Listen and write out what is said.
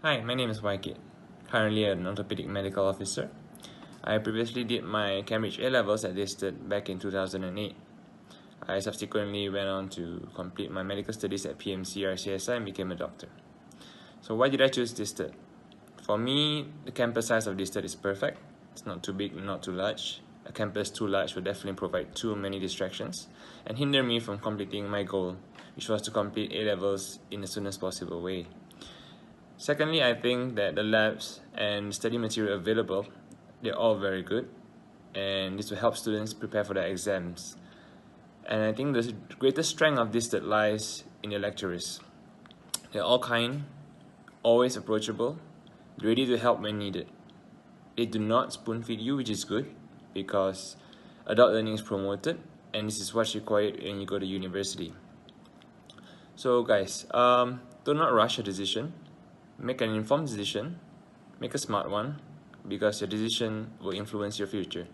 Hi, my name is YK, currently an orthopedic medical officer. I previously did my Cambridge A-levels at DISTED back in 2008. I subsequently went on to complete my medical studies at PMC RCSI and became a doctor. So why did I choose DISTED? For me, the campus size of DISTED is perfect. It's not too big, not too large. A campus too large would definitely provide too many distractions and hinder me from completing my goal, which was to complete A-levels in the soonest possible way. Secondly, I think that the labs and study material available, they're all very good, and this will help students prepare for their exams. And I think the greatest strength of this that lies in the lecturers. They're all kind, always approachable, ready to help when needed. They do not spoon feed you, which is good, because adult learning is promoted, and this is what's required when you go to university. So guys, do not rush your decision. Make an informed decision, make a smart one, because your decision will influence your future.